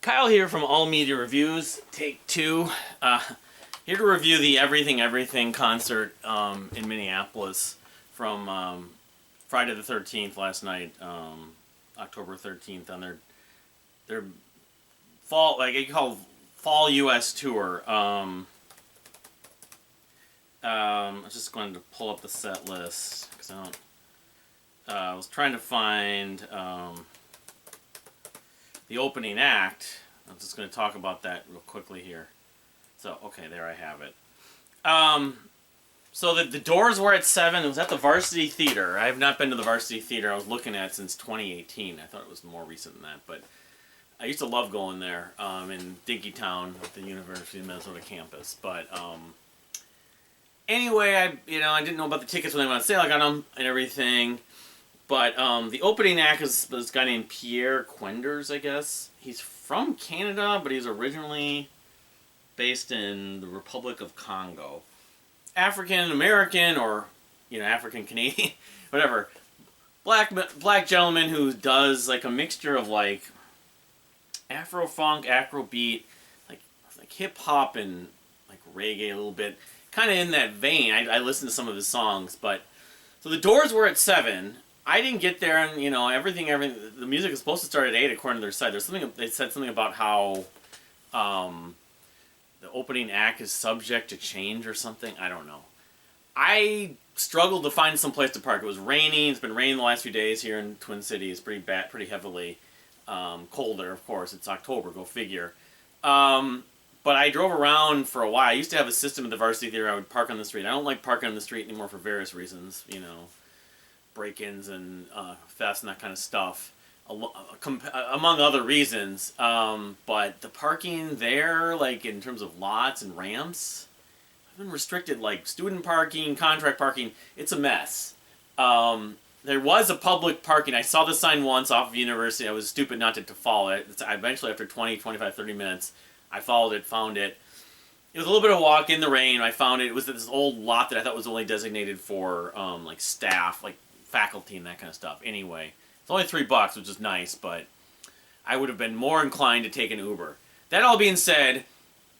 Kyle here from All Media Reviews, take two. Here to review the Everything Everything concert in Minneapolis from Friday the 13th last night, October 13th, on their fall, like you call fall U.S. tour. I'm just going to pull up the set list because I was trying to find the opening act. I'm just going to talk about that real quickly here. So, okay, there I have it. So the doors were at 7. It was at the Varsity Theater. I have not been to the Varsity Theater I was looking at since 2018. I thought it was more recent than that, but I used to love going there in Dinkytown at the University of Minnesota campus. But anyway, I didn't know about the tickets when they went on sale. I got them and everything. But the opening act is this guy named Pierre Quenders, I guess. He's from Canada, but he's originally based in the Republic of Congo. African American, or African Canadian, whatever. Black gentleman who does like a mixture of like Afro funk, Afrobeat, like hip hop and like reggae a little bit, kind of in that vein. I listened to some of his songs, but so the doors were at 7. I didn't get there, and everything. The music is supposed to start at 8 according to their site. They said something about how the opening act is subject to change or something. I don't know. I struggled to find some place to park. It was raining. It's been raining the last few days here in Twin Cities, pretty bad, pretty heavily. Colder, of course. It's October. Go figure. But I drove around for a while. I used to have a system at the Varsity Theater. I would park on the street. I don't like parking on the street anymore for various reasons. Break-ins and thefts and that kind of stuff, among other reasons. But the parking there, like in terms of lots and ramps, I've been restricted. Like student parking, contract parking, it's a mess. There was a public parking. I saw the sign once off of University. I was stupid not to follow it. Eventually, after 20, 25, 30 minutes, I followed it, found it. It was a little bit of a walk in the rain. I found it. It was this old lot that I thought was only designated for like staff, like faculty and that kind of stuff. Anyway, it's only $3, which is nice, but I would have been more inclined to take an Uber. That all being said,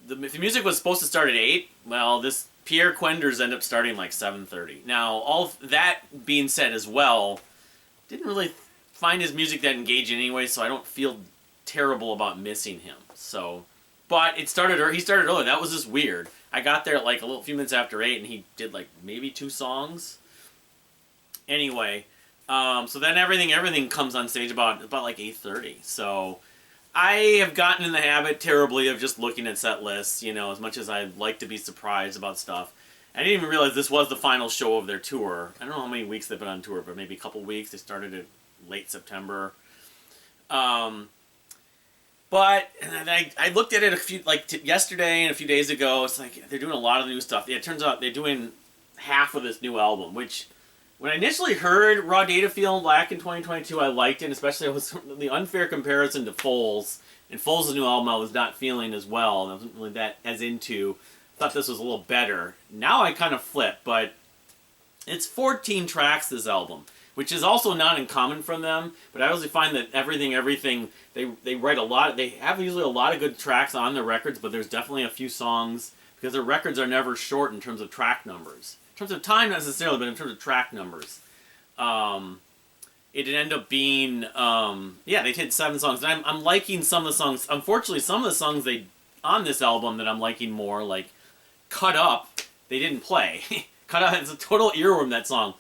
if the music was supposed to start at 8, well, this Pierre Quenders ended up starting like 7:30. Now, all that being said as well, didn't really find his music that engaging anyway, so I don't feel terrible about missing him. So, but he started early. That was just weird. I got there like a few minutes after 8, and he did like maybe 2 songs. Anyway, so then everything comes on stage about like 8:30. So I have gotten in the habit terribly of just looking at set lists, as much as I like to be surprised about stuff. I didn't even realize this was the final show of their tour. I don't know how many weeks they've been on tour, but maybe a couple weeks. They started it late September. But I looked at it yesterday and a few days ago. It's like they're doing a lot of new stuff. Yeah, it turns out they're doing half of this new album, which when I initially heard Raw Data Feel Black in 2022, I liked it, especially it was the unfair comparison to Foals. And Foals' new album I was not feeling as well. I wasn't really that as into. Thought this was a little better. Now I kind of flip, but it's 14 tracks, this album, which is also not uncommon from them. But I usually find that everything, they write a lot. They have usually a lot of good tracks on their records, but there's definitely a few songs, because their records are never short in terms of track numbers. In terms of time, not necessarily, but in terms of track numbers. It ended up being, they did 7 songs. And I'm liking some of the songs. Unfortunately, some of the songs on this album that I'm liking more, like Cut Up, they didn't play. Cut Up is a total earworm, that song.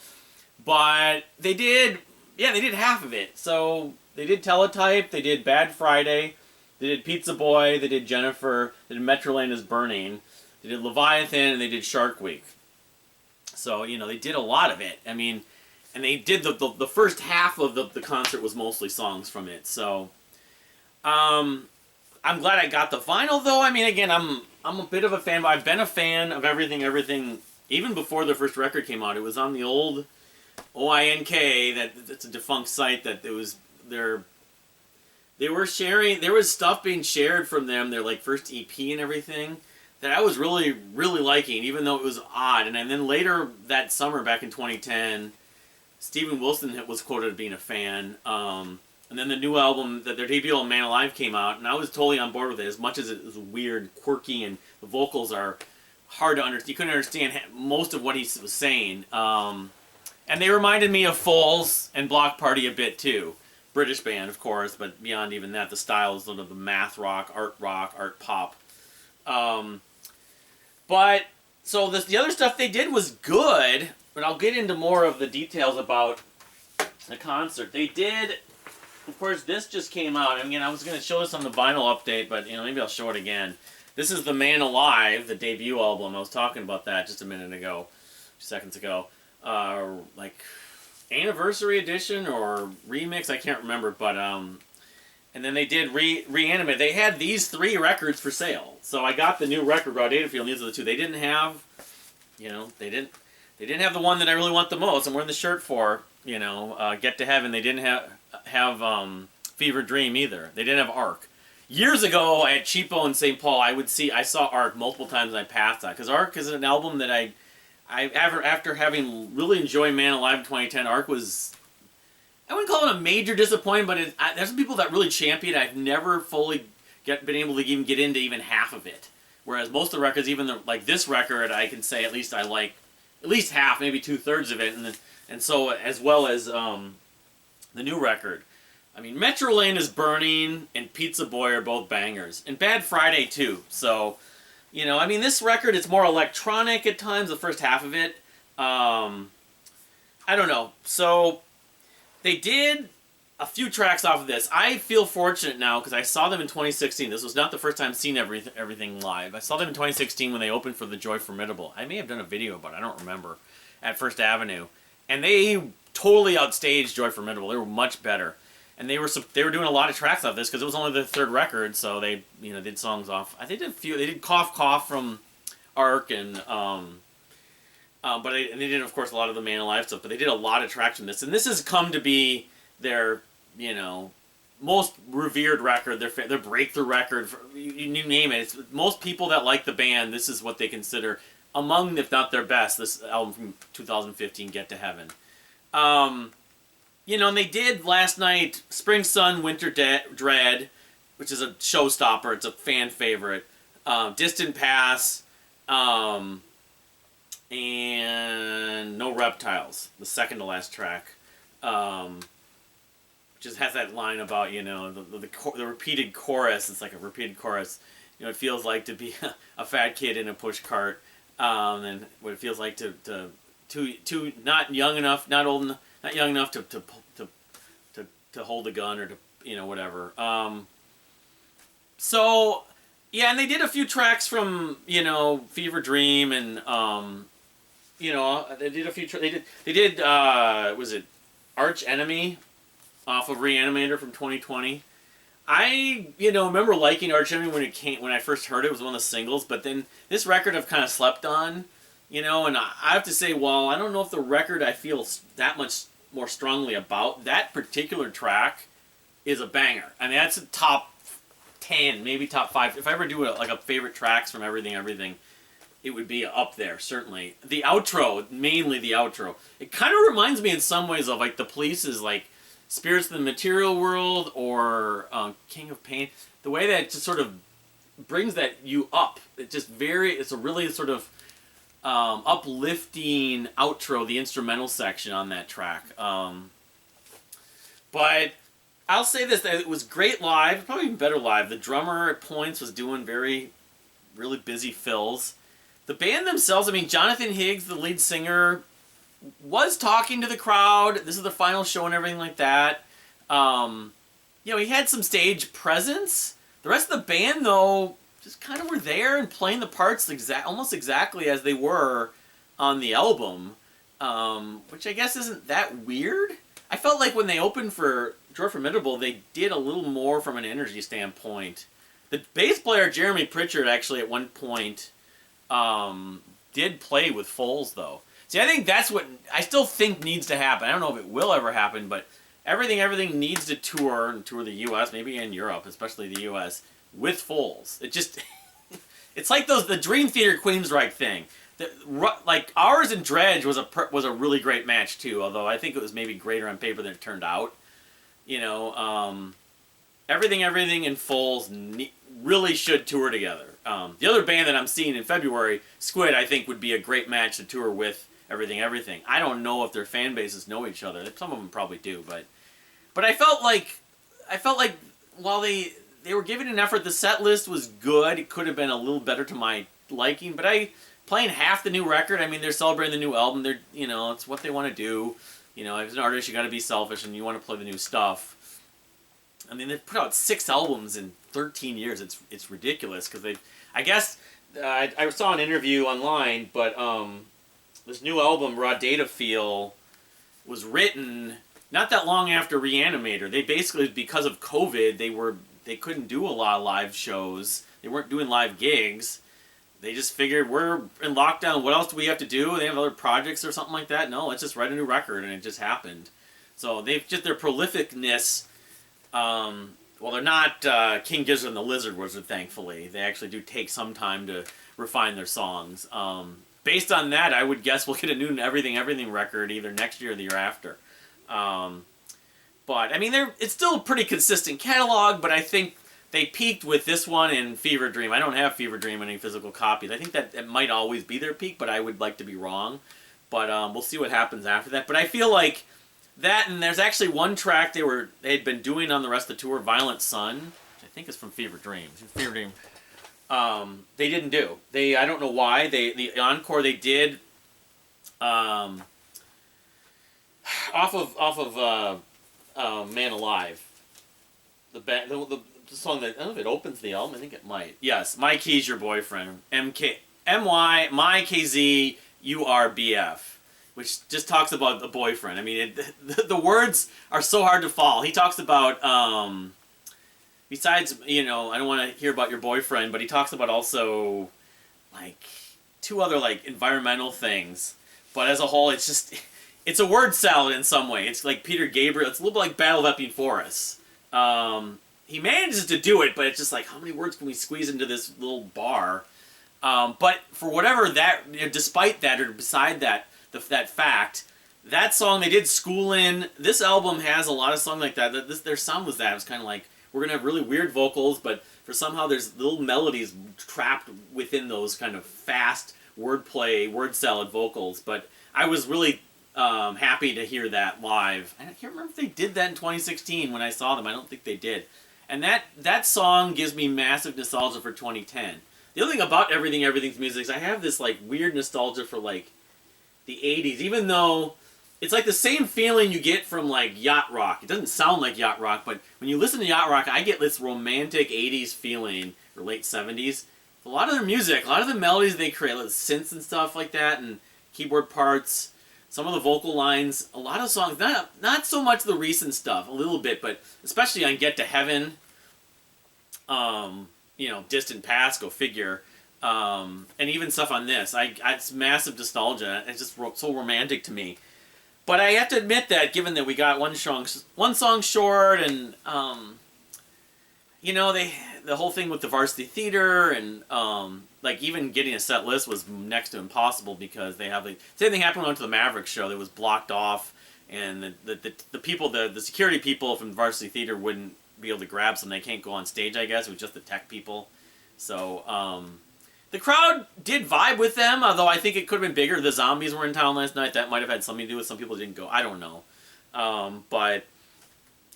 But they did half of it. So they did Teletype, they did Bad Friday, they did Pizza Boy, they did Jennifer, they did Metroland is Burning, they did Leviathan, and they did Shark Week. So, they did a lot of it. I mean, and they did the first half of the concert was mostly songs from it. So, I'm glad I got the vinyl, though. I mean, again, I'm a bit of a fan. I've been a fan of Everything, even before their first record came out. It was on the old OINK, it's a defunct site that they were sharing. There was stuff being shared from them, their like first EP and everything, that I was really, really liking, even though it was odd. And then later that summer, back in 2010, Steven Wilson was quoted as being a fan. And then the new album, their debut album, Man Alive, came out, and I was totally on board with it. As much as it was weird, quirky, and the vocals are hard to understand. You couldn't understand most of what he was saying. And they reminded me of Foals and Block Party a bit too. British band, of course, but beyond even that, the style is sort of the math rock, art pop. But so the other stuff they did was good, but I'll get into more of the details about the concert. They did. Of course, this just came out. Again, I was going to show this on the vinyl update, but maybe I'll show it again. This is the Man Alive, the debut album. I was talking about that just a minute ago, 2 seconds ago. Like anniversary edition or remix, I can't remember. But and then they did Reanimate. They had these 3 records for sale, so I got the new record, Raw Datafield. These are the 2. They didn't have, they didn't have the one that I really want the most. I'm wearing the shirt for, Get to Heaven. They didn't have Fever Dream either. They didn't have Arc. Years ago at Cheapo in St. Paul, I saw Arc multiple times and I passed that. Because Arc is an album that after having really enjoyed Man Alive in 2010, Arc was, I wouldn't call it a major disappointment, but there's some people that really champion it. I've never fully been able to even get into even half of it. Whereas most of the records, even like this record, I can say at least I like at least half, maybe 2/3 of it. And so as well as the new record. I mean, Metro Lane is Burning and Pizza Boy are both bangers. And Bad Friday, too. So, this record, it's more electronic at times, the first half of it. I don't know. So, they did a few tracks off of this. I feel fortunate now because I saw them in 2016. This was not the first time seeing everything live. I saw them in 2016 when they opened for the Joy Formidable. I may have done a video about it, I don't remember, at First Avenue. And they totally outstaged Joy Formidable. They were much better, and they were doing a lot of tracks off this because it was only their 3rd record. So they did songs off. I think they did a few. They did Cough Cough from Arc, and but they did of course a lot of the Man Alive stuff. But they did a lot of tracks from this, and this has come to be their most revered record, their breakthrough record. You name it. It's, most people that like the band, this is what they consider among, if not their best, this album from 2015, Get to Heaven. And they did last night Spring Sun, Winter Dread, which is a showstopper. It's a fan favorite. Distant Pass, and No Reptiles, the second to last track. Just has that line about, the repeated chorus. It's like a repeated chorus. It feels like to be a fat kid in a push cart. And what it feels like to not young enough, not old enough, not young enough to hold a gun or to whatever. So yeah, and they did a few tracks from Fever Dream and they did a few. They did was it Arch Enemy off of Reanimator from 2020. I, remember liking Arch Enemy when I first heard it. It was one of the singles, but then this record I've kind of slept on, and I have to say, well, I don't know if the record I feel that much more strongly about, that particular track is a banger. I mean, that's a top 10, maybe top 5. If I ever do a favorite tracks from everything, it would be up there, certainly. The outro, mainly the outro. It kind of reminds me in some ways of, like, The Police's, like, Spirits of the Material World or King of Pain. The way that it just sort of brings you up. It's a really sort of uplifting outro, the instrumental section on that track. But I'll say this, that it was great live, probably even better live. The drummer at points was doing really busy fills. The band themselves, I mean, Jonathan Higgs, the lead singer, was talking to the crowd. This is the final show and everything like that. He had some stage presence. The rest of the band, though, just kind of were there and playing the parts almost exactly as they were on the album, which I guess isn't that weird. I felt like when they opened for Joy Formidable, they did a little more from an energy standpoint. The bass player, Jeremy Pritchard, actually at one point did play with Foals, though. See, I think that's what I still think needs to happen. I don't know if it will ever happen, but everything needs to tour the U.S., maybe in Europe, especially the U.S., with Foals. It just, it's like the Dream Theater Queensryche thing. Like ours and Dredge was a really great match too, although I think it was maybe greater on paper than it turned out. You know, Everything, and Foals really should tour together. The other band that I'm seeing in February, Squid, I think would be a great match to tour with Everything. I don't know if their fan bases know each other. Some of them probably do, but I felt like while they were giving an effort, the set list was good. It could have been a little better to my liking, but playing half the new record. I mean, they're celebrating the new album. They're it's what they want to do. As an artist, you got to be selfish and you want to play the new stuff. I mean, they've put out 6 albums in 13 years. It's ridiculous because I guess I saw an interview online, but this new album, Raw Data Feel, was written not that long after Reanimator. They basically, because of COVID, they couldn't do a lot of live shows. They weren't doing live gigs. They just figured, we're in lockdown, what else do we have to do? They have other projects or something like that? No, let's just write a new record, and it just happened. So their prolificness, well, they're not King Gizzard and the Lizard Wizard, thankfully. They actually do take some time to refine their songs. Based on that, I would guess we'll get a new Everything record either next year or the year after. But, I mean, it's still a pretty consistent catalog, but I think they peaked with this one and Fever Dream. I don't have Fever Dream in any physical copies. I think that it might always be their peak, but I would like to be wrong. But we'll see what happens after that. But I feel like that, and there's actually one track they'd been doing on the rest of the tour, Violent Sun, which I think is from Fever Dream. Fever Dream. They didn't do. I don't know why. The encore they did off of Man Alive. The song that, I don't know if it opens the album. I think it might. Yes, My Key's Your Boyfriend. M-Y, My KZ, You Are BF. Which just talks about the boyfriend. I mean, the words are so hard to follow. He talks about, besides, I don't want to hear about your boyfriend, but he talks about also, like, 2 other, like, environmental things. But as a whole, it's a word salad in some way. It's like Peter Gabriel. It's a little bit like Battle of Epping Forest. He manages to do it, but it's just like, how many words can we squeeze into this little bar? But for whatever that, despite that, or beside that, that fact, that song they did School In. This album has a lot of songs like that. Their sound was that. It was kind of like, we're going to have really weird vocals, but for somehow there's little melodies trapped within those kind of fast wordplay, word salad vocals. But I was really happy to hear that live. I can't remember if they did that in 2016 when I saw them. I don't think they did. And that song gives me massive nostalgia for 2010. The other thing about Everything's music is I have this like weird nostalgia for like the 80s, even though it's like the same feeling you get from like yacht rock. It doesn't sound like yacht rock, but when you listen to yacht rock, I get this romantic 80s feeling, or late 70s. A lot of their music, a lot of the melodies they create, like synths and stuff like that, and keyboard parts, some of the vocal lines, a lot of songs, not so much the recent stuff, a little bit, but especially on Get to Heaven, Distant Past, go figure. And even stuff on this, it's massive nostalgia. It's just so romantic to me. But I have to admit that, given that we got one song short, and the whole thing with the Varsity Theater, and like even getting a set list was next to impossible because they have the same thing happened when I went to the Maverick show. That was blocked off, and the people, the security people from the Varsity Theater wouldn't be able to grab some. They can't go on stage, I guess. It was just the tech people. So the crowd did vibe with them, although I think it could have been bigger. The Zombies were in town last night. That might have had something to do with some people didn't go. I don't know. But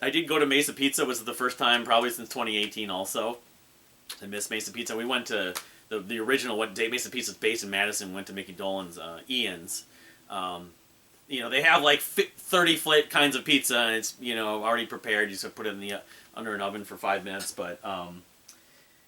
I did go to Mesa Pizza. It was the first time probably since 2018 also. I miss Mesa Pizza. We went to the original, what day Mesa Pizza's based in Madison. We went to Mickey Dolan's Ian's. They have like 30 kinds of pizza, and it's already prepared. You just put it in under an oven for 5 minutes. But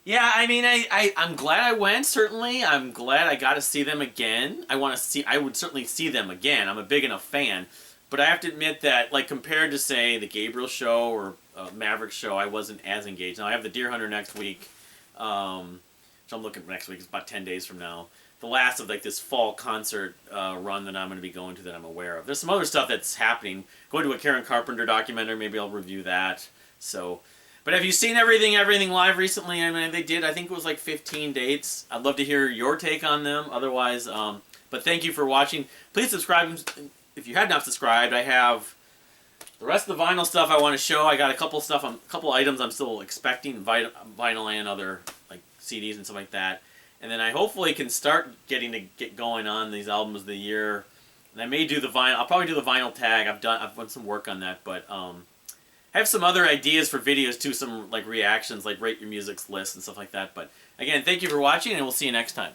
yeah, I mean, I'm glad I went. Certainly, I'm glad I got to see them again. I would certainly see them again. I'm a big enough fan. But I have to admit that, like, compared to, say, the Gabriel show or Maverick show, I wasn't as engaged. Now, I have the Deer Hunter next week, which I'm looking for next week. It's about 10 days from now. The last of, like, this fall concert run that I'm going to be going to that I'm aware of. There's some other stuff that's happening. Going to a Karen Carpenter documentary. Maybe I'll review that. So, but have you seen Everything live recently? I mean, they did. I think it was, like, 15 dates. I'd love to hear your take on them. Otherwise, but thank you for watching. Please subscribe. If you had not subscribed, I have The rest of the vinyl stuff I want to show, I got a couple items I'm still expecting, vinyl and other like CDs and stuff like that. And then I hopefully can start getting going on these albums of the year. And I may do the vinyl. I'll probably do the vinyl tag. I've done some work on that, but I have some other ideas for videos too. Some like reactions, like rate your music's list and stuff like that. But again, thank you for watching, and we'll see you next time.